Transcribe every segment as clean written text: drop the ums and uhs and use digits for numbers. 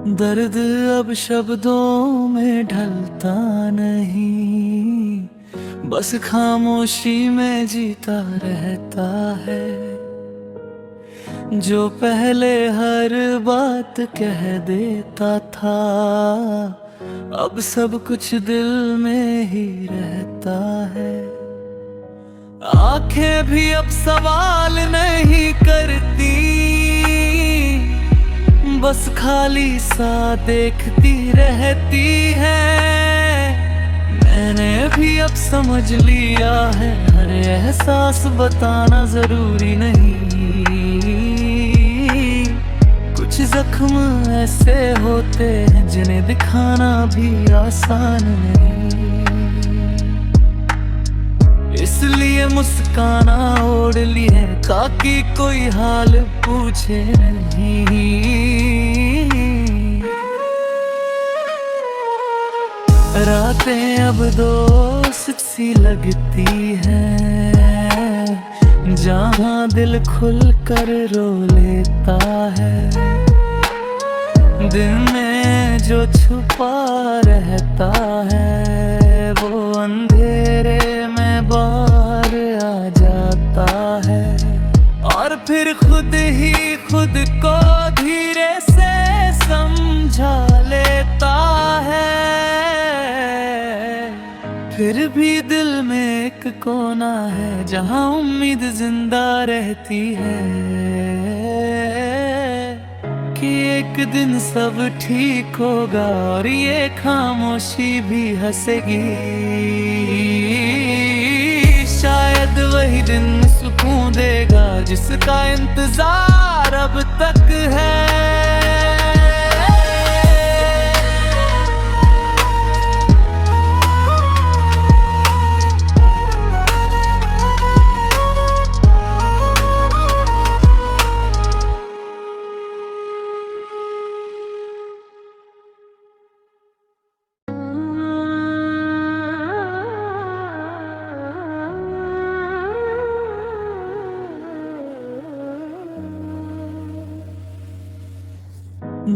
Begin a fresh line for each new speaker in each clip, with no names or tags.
दर्द अब शब्दों में ढलता नहीं, बस खामोशी में जीता रहता है। जो पहले हर बात कह देता था, अब सब कुछ दिल में ही रहता है। आंखें भी अब सवाल नहीं करती, बस खाली सा देखती रहती है। मैंने भी अब समझ लिया है, हर एहसास बताना जरूरी नहीं। कुछ जख्म ऐसे होते हैं जिन्हें दिखाना भी आसान नहीं। इसलिए मुस्काना ओढ़ ली है ताकि कोई हाल पूछे नहीं। रातें अब दोस्त सी लगती हैं, जहाँ दिल खुल कर रो लेता है। दिल में जो छुपा रहता है, वो अंधेरे में बाहर आ जाता है। और फिर खुद ही खुद को धीरे से समझा लेता है। फिर भी दिल में एक कोना है जहाँ उम्मीद जिंदा रहती है कि एक दिन सब ठीक होगा और ये खामोशी भी हंसेगी। शायद वही दिन सुकून देगा जिसका इंतजार अब तक है।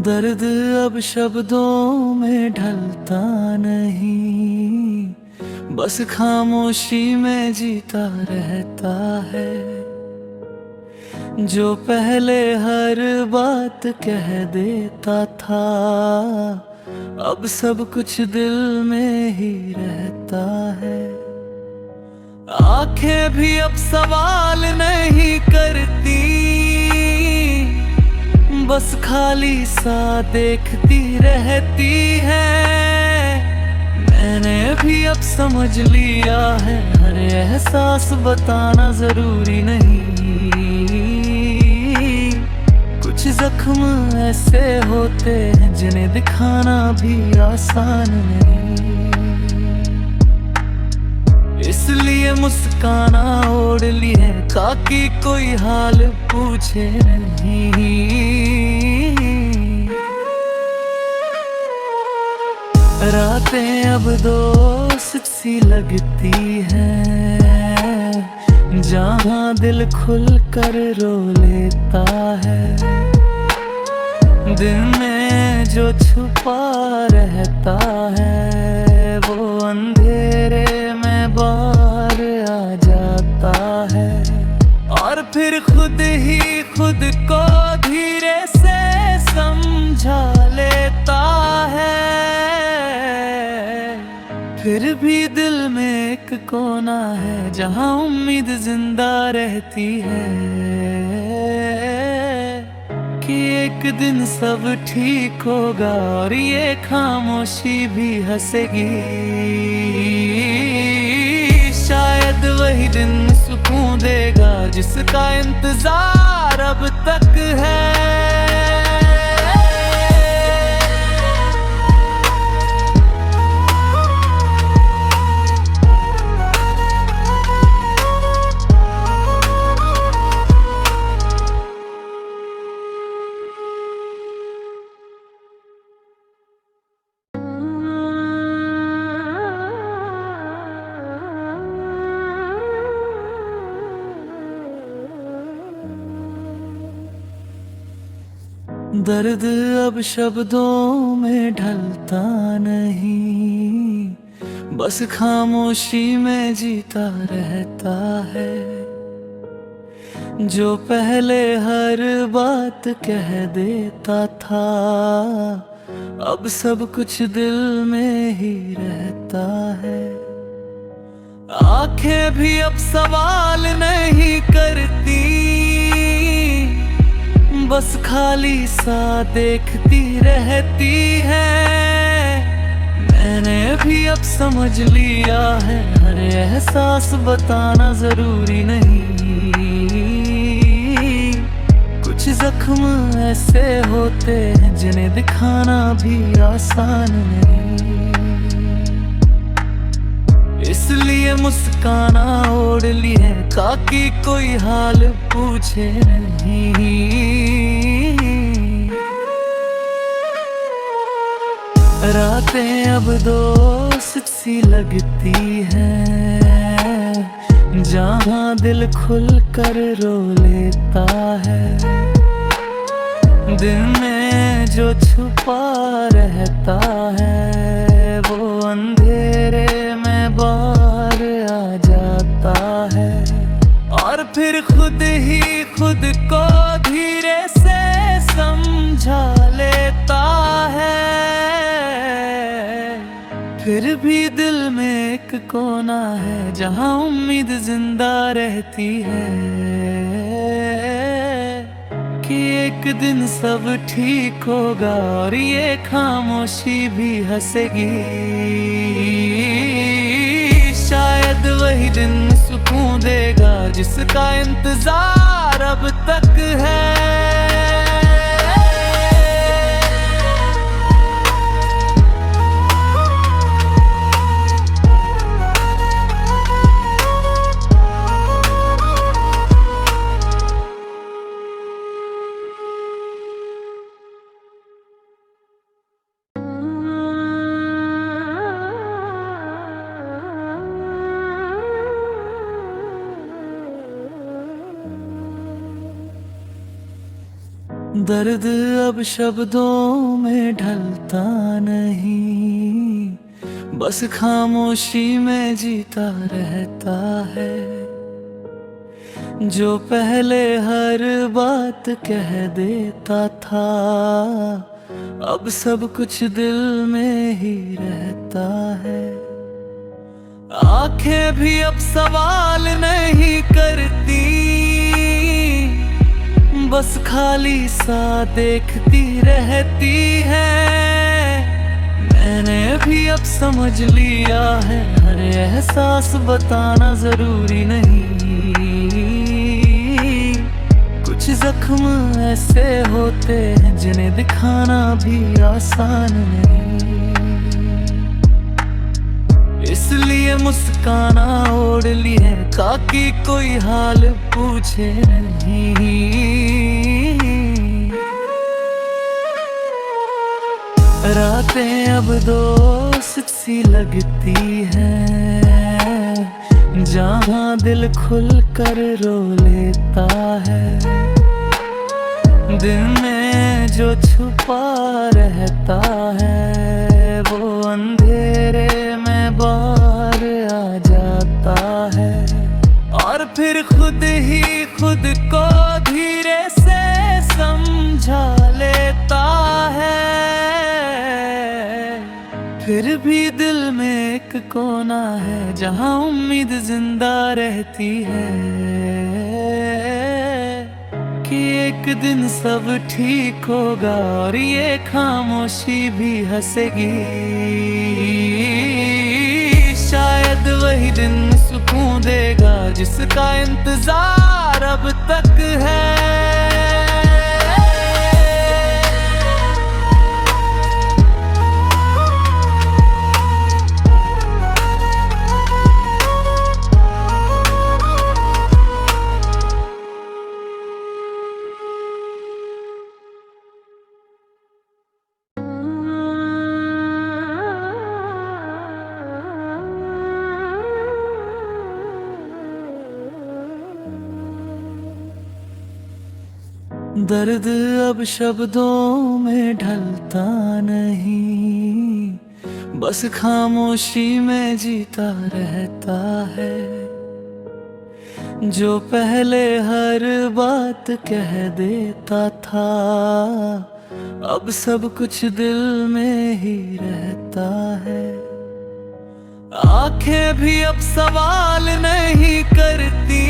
दर्द अब शब्दों में ढलता नहीं, बस खामोशी में जीता रहता है। जो पहले हर बात कह देता था, अब सब कुछ दिल में ही रहता है। आंखें भी अब सवाल नहीं करती, बस खाली सा देखती रहती है। मैंने भी अब समझ लिया है, हर एहसास बताना जरूरी नहीं। कुछ जख्म ऐसे होते हैं जिन्हें दिखाना भी आसान नहीं। इसलिए मुस्काना ओढ़ ली है ताकि कोई हाल पूछे नहीं। रातें अब दोस्त सी लगती हैं, जहाँ दिल खुल कर रो लेता है। दिल में जो छुपा रहता है, वो अंधेरे में बाहर आ जाता है। और फिर खुद ही खुद को धीरे से समझा लेता है। फिर भी दिल में एक कोना है जहाँ उम्मीद जिंदा रहती है कि एक दिन सब ठीक होगा और ये खामोशी भी हंसेगी। शायद वही दिन सुकून देगा जिसका इंतजार अब तक है। दर्द अब शब्दों में ढलता नहीं, बस खामोशी में जीता रहता है। जो पहले हर बात कह देता था, अब सब कुछ दिल में ही रहता है। आंखें भी अब सवाल नहीं करती, बस खाली सा देखती रहती है। मैंने भी अब समझ लिया है, हर एहसास बताना जरूरी नहीं। कुछ जख्म ऐसे होते हैं जिन्हें दिखाना भी आसान नहीं। इसलिए मुस्काना ओढ़ ली है ताकि कोई हाल पूछे नहीं। रातें अब दोस्त सी लगती हैं, जहाँ दिल खुल कर रो लेता है। दिल में जो छुपा रहता है, वो अंधेरे में बाहर आ जाता है। और फिर खुद ही खुद को धीरे से समझा लेता है। फिर भी दिल में एक कोना है, जहाँ उम्मीद जिंदा रहती है कि एक दिन सब ठीक होगा और ये खामोशी भी हंसेगी। शायद वही दिन सुकून देगा जिसका इंतजार अब तक है। दर्द अब शब्दों में ढलता नहीं, बस खामोशी में जीता रहता है। जो पहले हर बात कह देता था, अब सब कुछ दिल में ही रहता है। आंखें भी अब सवाल नहीं करती, बस खाली सा देखती रहती है। मैंने भी अब समझ लिया है, हर एहसास बताना जरूरी नहीं। कुछ जख्म ऐसे होते हैं जिन्हें दिखाना भी आसान नहीं। इसलिए मुस्काना ओढ़ ली है ताकि कोई हाल पूछे नहीं। रातें अब दोस्त सी लगती हैं, जहाँ दिल खुल कर रो लेता है। दिल में जो छुपा रहता है, वो अंधेरे में बाहर आ जाता है। और फिर खुद ही खुद को धीरे से समझा लेता है। फिर भी दिल में एक कोना है, जहाँ उम्मीद जिंदा रहती है कि एक दिन सब ठीक होगा और ये खामोशी भी हंसेगी। शायद वही दिन सुकून देगा जिसका इंतजार अब तक है। दर्द अब शब्दों में ढलता नहीं, बस खामोशी में जीता रहता है। जो पहले हर बात कह देता था, अब सब कुछ दिल में ही रहता है। आंखें भी अब सवाल नहीं करती,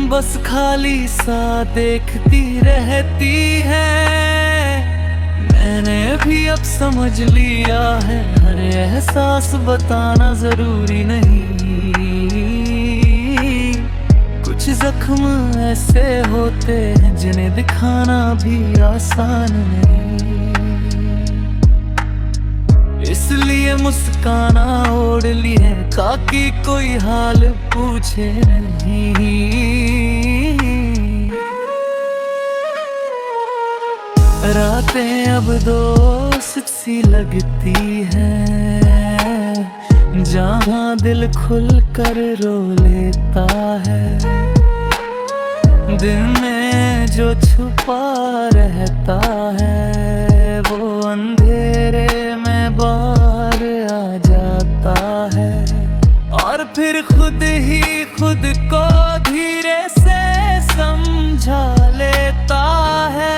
बस खाली सा देखती रहती है। मैंने भी अब समझ लिया है, हर एहसास बताना जरूरी नहीं। कुछ जख्म ऐसे होते हैं जिन्हें दिखाना भी आसान नहीं। इसलिए मुस्काना ओढ़ ली है ताकि कोई हाल पूछे नहीं। रातें अब दोस्त सी लगती हैं, जहाँ दिल खुल कर रो लेता है। दिल में जो छुपा रहता है, वो अंधेरे में बाहर आ जाता है। और फिर खुद ही खुद को धीरे से समझा लेता है।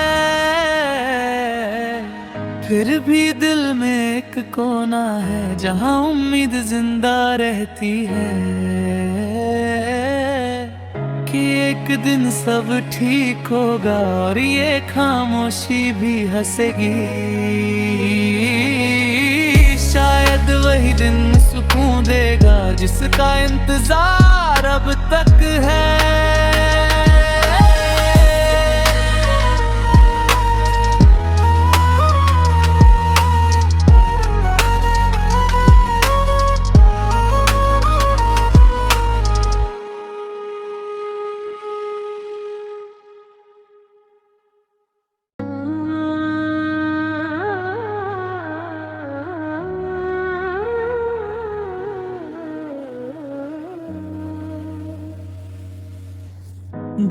फिर भी दिल में एक कोना है जहाँ उम्मीद जिंदा रहती है कि एक दिन सब ठीक होगा और ये खामोशी भी हंसेगी। शायद वही दिन सुकून देगा जिसका इंतजार अब तक है।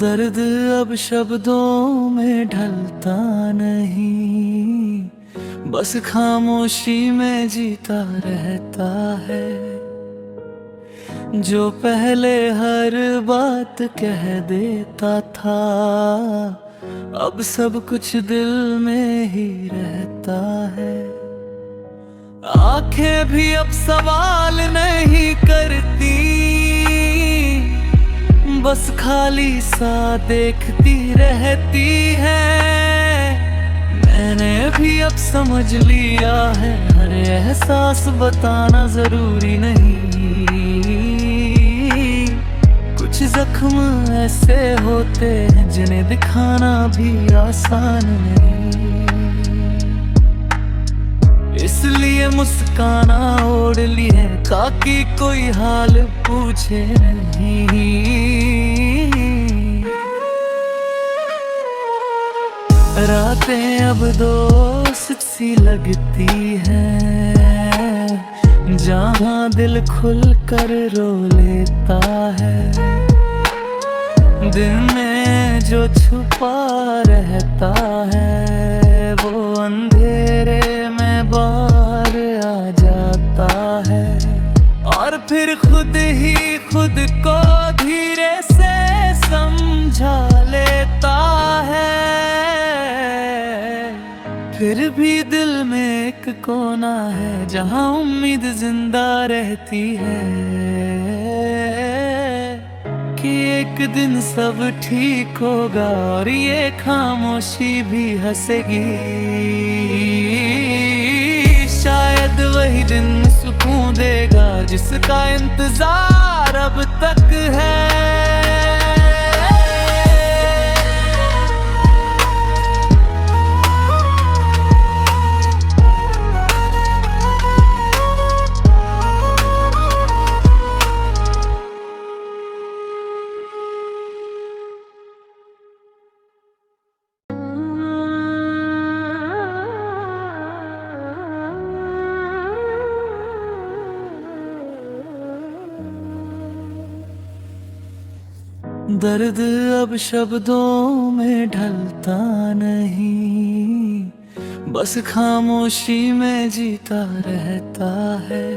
दर्द अब शब्दों में ढलता नहीं, बस खामोशी में जीता रहता है। जो पहले हर बात कह देता था, अब सब कुछ दिल में ही रहता है। आंखें भी अब सवाल नहीं करती, बस खाली सा देखती रहती है। मैंने भी अब समझ लिया है, हर एहसास बताना जरूरी नहीं। कुछ जख्म ऐसे होते हैं जिन्हें दिखाना भी आसान नहीं। इसलिए मुस्काना ओढ़ ली है ताकि कोई हाल पूछे नहीं। रातें अब दोस्त सी लगती हैं, जहाँ दिल खुल कर रो लेता है। दिल में जो छुपा रहता है, वो अंधेरे में बाहर आ जाता है। और फिर खुद ही खुद को धीरे से समझा लेता है। फिर भी दिल में एक कोना है जहाँ उम्मीद जिंदा रहती है कि एक दिन सब ठीक होगा और ये खामोशी भी हंसेगी। शायद वही दिन सुकून देगा जिसका इंतजार अब तक है। दर्द अब शब्दों में ढलता नहीं, बस खामोशी में जीता रहता है।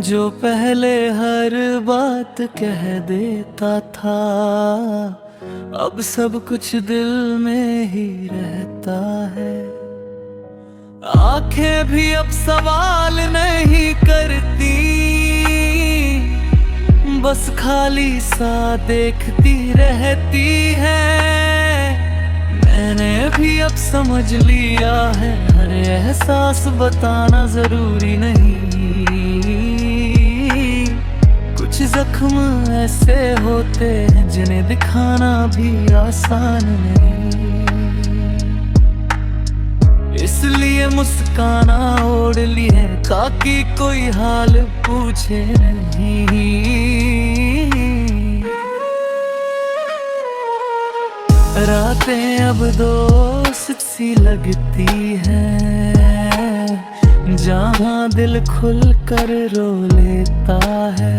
जो पहले हर बात कह देता था, अब सब कुछ दिल में ही रहता है। आंखें भी अब सवाल नहीं करती, बस खाली सा देखती रहती है। मैंने भी अब समझ लिया है, हर एहसास बताना जरूरी नहीं। कुछ जख्म ऐसे होते हैं जिन्हें दिखाना भी आसान नहीं। इसलिए मुस्काना ओढ़ ली है ताकि कोई हाल पूछे नहीं। रातें अब दोस्त सी लगती हैं, जहाँ दिल खुल कर रो लेता है।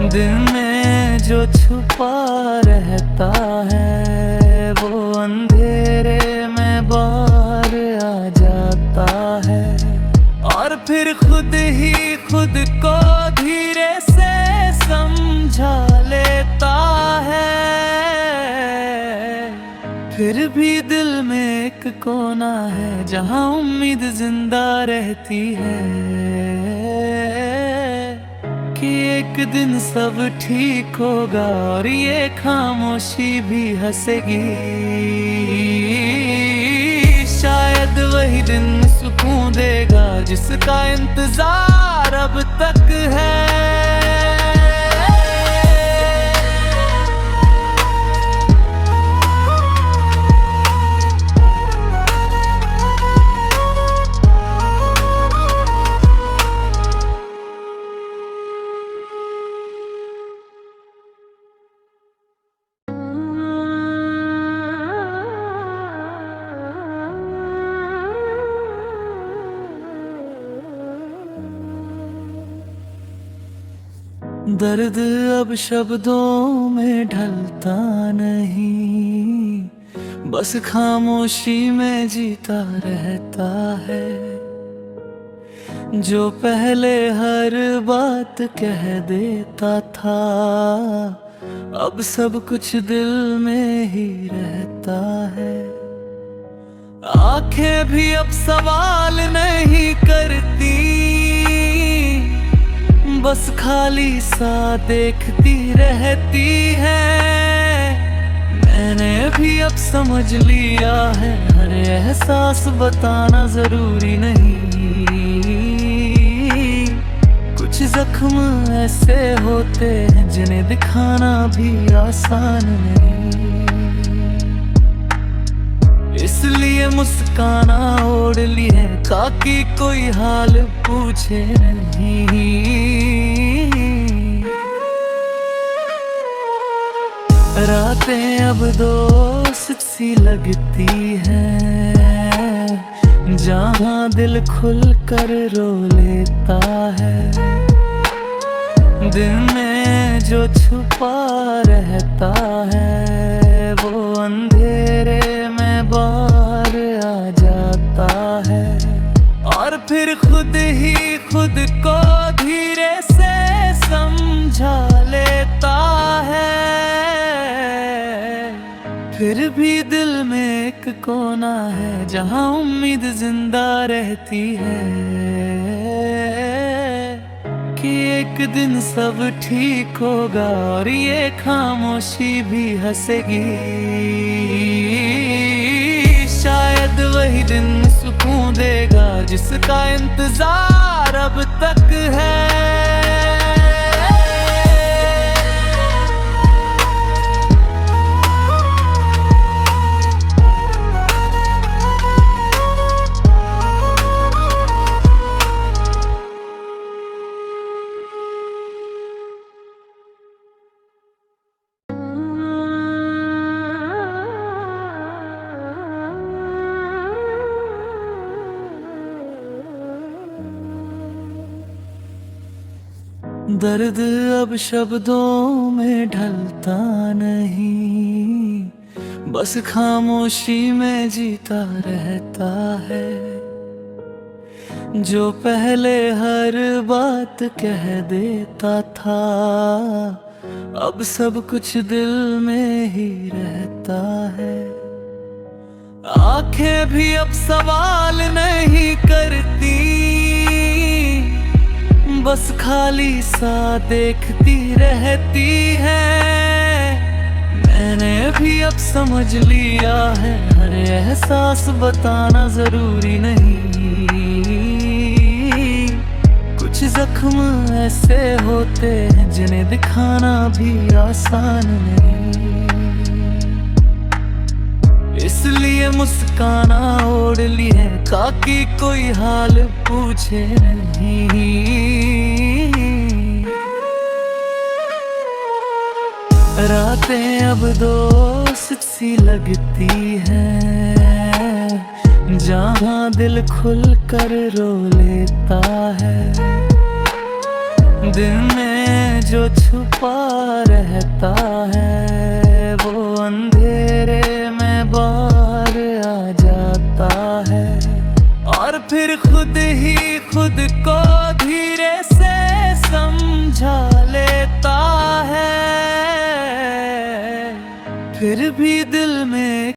दिन में जो छुपा रहता है, वो अंधेरे में बाहर आ जाता है। और फिर खुद ही खुद को धीरे से समझा लेता है। फिर भी दिल में एक कोना है, जहाँ उम्मीद जिंदा रहती है कि एक दिन सब ठीक होगा और ये खामोशी भी हंसेगी। शायद वही दिन सुकून देगा जिसका इंतजार अब तक है। दर्द अब शब्दों में ढलता नहीं, बस खामोशी में जीता रहता है। जो पहले हर बात कह देता था, अब सब कुछ दिल में ही रहता है। आंखें भी अब सवाल नहीं करती, बस खाली सा देखती रहती है। मैंने भी अब समझ लिया है, हर एहसास बताना जरूरी नहीं। कुछ जख्म ऐसे होते हैं जिन्हें दिखाना भी आसान नहीं। इसलिए मुस्काना ओढ़ ली है ताकि कोई हाल पूछे नहीं। रातें अब दोस्त सी लगती हैं, जहाँ दिल खुल कर रो लेता है। दिन में जो छुपा रहता है, वो अंधेरे में बाहर आ जाता है। और फिर खुद ही खुद को धीरे से समझा लेता है। फिर भी दिल में एक कोना है, जहाँ उम्मीद जिंदा रहती है कि एक दिन सब ठीक होगा और ये खामोशी भी हंसेगी। शायद वही दिन सुकून देगा जिसका इंतजार अब तक है। दर्द अब शब्दों में ढलता नहीं, बस खामोशी में जीता रहता है। जो पहले हर बात कह देता था, अब सब कुछ दिल में ही रहता है। आंखें भी अब सवाल नहीं करती, बस खाली सा देखती रहती है। मैंने भी अब समझ लिया है, हर एहसास बताना जरूरी नहीं। कुछ जख्म ऐसे होते हैं जिन्हें दिखाना भी आसान नहीं। इसलिए मुस्काना ओढ़ ली है ताकि कोई हाल पूछे नहीं। रातें अब दोस्त सी लगती हैं, जहाँ दिल खुल कर रो लेता है। दिल में जो छुपा रहता है, वो अंधेरे में बाहर आ जाता है। और फिर खुद ही खुद को धीरे से समझा लेता है। फिर भी दिल में